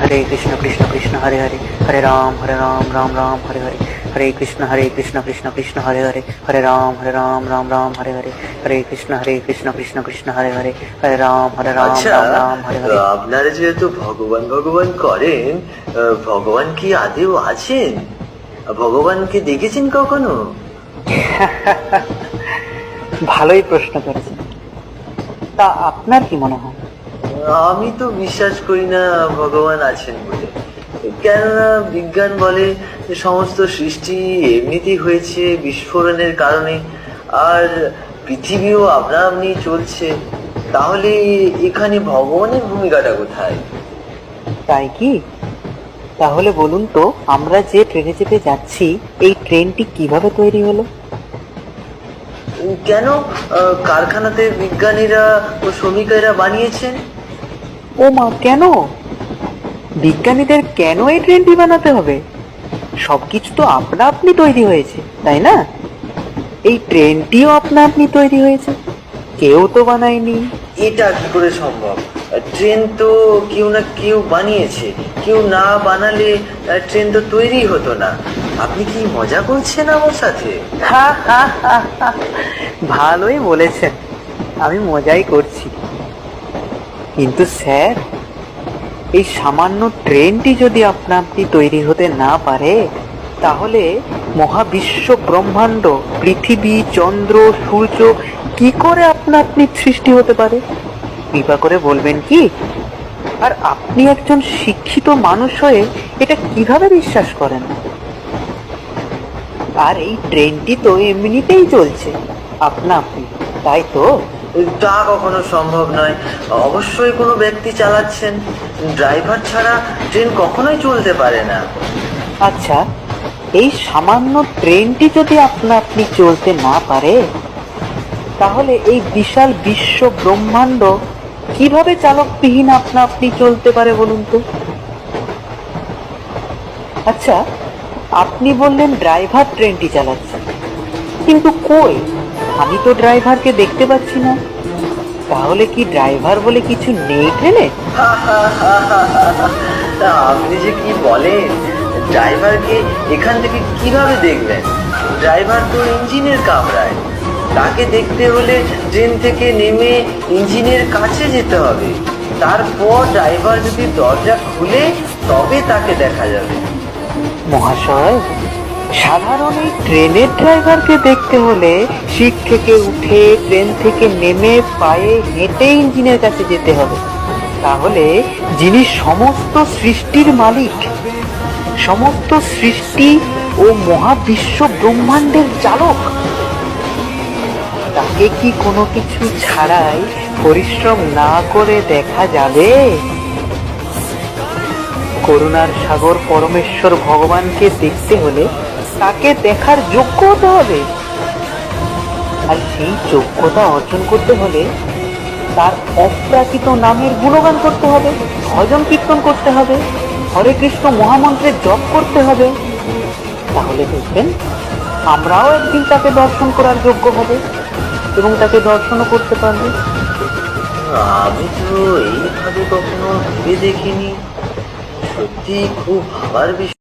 हरे कृष्ण कृष्ण हरे हरे, हरे राम राम राम हरे हरे, हरे कृष्ण कृष्ण कृष्ण हरे हरे, हरे राम राम राम हरे हरे, हरे कृष्ण कृष्ण हरे हरे, हरे राम আচ্ছা, राम राम हरे हरे। আপনারা যেহেতু ভগবান ভগবান করেন, ভগবান কি আদেও আছেন? ভগবানকে দেখেছেন কখনো? ভালোই প্রশ্ন করেছেন। তা আপনার কি মনে হয়? আমি তো বিশ্বাস করি না ভগবান আছেন বলে। কেননা বিজ্ঞান বলে যে সমস্ত সৃষ্টি এমনিতেই হয়েছে বিস্ফোরণের কারণে, আর পৃথিবীও আপনা আপনি চলছে। তাহলে এখানে ভগবানের ভূমিকাটা কোথায়? তাই কি? তাহলে বলুন তো, আমরা যে ট্রেনে চেপে যাচ্ছি, এই ট্রেনটি কিভাবে তৈরি হলো? কেন কারখানাতে বিজ্ঞানীরা ও শ্রমিকেরা বানিয়েছেন? ও মা, কেন? বিজ্ঞানীদের কেন এই ট্রেনটি বানাতে হবে? সবকিছু তো আপনা আপনি তৈরি হয়েছে, তাই না? এই ট্রেনটিও আপনা আপনি তৈরি হয়েছে, কেউ তো বানায়নি। এটা কি করে সম্ভব? ট্রেন তো কেউ না কেউ বানিয়েছে, কেউ না বানালে ট্রেন তো তৈরি হতো না। আপনি কি মজা করছেন আমার সাথে? হা হা হা হা। ভালোই বলেছেন, আমি মজাই করছি। কিন্তু স্যার, এই সামান্য ট্রেনটি যদি আপনা আপনি তৈরি হতে না পারে, তাহলে মহাবিশ্ব ব্রহ্মাণ্ড, পৃথিবী, চন্দ্র, সূর্য কি করে আপনা আপনি সৃষ্টি হতে পারে? কৃপা করে বলবেন কি? আর আপনি একজন শিক্ষিত মানুষ হয়ে এটা কিভাবে বিশ্বাস করেন? আর এই ট্রেনটি তো এমনিতেই চলছে আপনা আপনি, তাই তো? তা কখনো সম্ভব নয়। অবশ্যই কোনো ব্যক্তি চালাচ্ছেন। ড্রাইভার ছাড়া ট্রেন কখনোই চলতে পারে না। আচ্ছা, এই সামান্য ট্রেনটি যদি আপনা আপনি চলতে না পারে, তাহলে এই বিশাল বিশ্ব ব্রহ্মাণ্ড কিভাবে চালকবিহীন আপনা আপনি চলতে পারে বলুন তো? আচ্ছা, আপনি বললেন ড্রাইভার ট্রেনটি চালাচ্ছে, কিন্তু কই? আমি তো ড্রাইভারকে দেখতে পাচ্ছি না। তাহলে কি ড্রাইভার বলে কিছু নেই ট্রেনে? আপনি যে কি বলেন! ড্রাইভারকে এখান থেকে কিভাবে দেখবেন? ড্রাইভার তো ইঞ্জিনের কামরায়। তাকে দেখতে হলে ট্রেন থেকে নেমে ইঞ্জিনের কাছে যেতে হবে। তারপর ড্রাইভার যদি দরজা খুলে তবে তাকে দেখা যাবে। মহাশয়, সাধারণ এই ট্রেনের ড্রাইভারকে দেখতে হলে সিট থেকে উঠে, ট্রেন থেকে নেমে, পায়ে হেঁটে ইঞ্জিনের কাছে যেতে হবে। তাহলে যিনি সমস্ত সৃষ্টির মালিক, সমস্ত সৃষ্টি ও মহাবিশ্ব ব্রহ্মাণ্ডের চালক, তাকে কি কোনো কিছু ছাড়াই পরিশ্রম না করে দেখা যাবে? করুণার সাগর পরমেশ্বর ভগবানকে দেখতে হলে তাকে দেখার যোগ্য হতে হবে। আর সেই যোগ্যতা অর্জন করতে হলে তার অপ্রাকৃত নামের গুণগান করতে হবে, ভজন কীর্তন করতে হবে, হরে কৃষ্ণ মহামন্ত্রের জপ করতে হবে। তাহলে দেখবেন, আমরাও একদিন তাকে দর্শন করার যোগ্য হবে এবং তাকে দর্শনও করতে পারবো। আমি তো এইভাবে কখনো ভেবে দেখিনি। সত্যি খুব ভাবার বিষয়।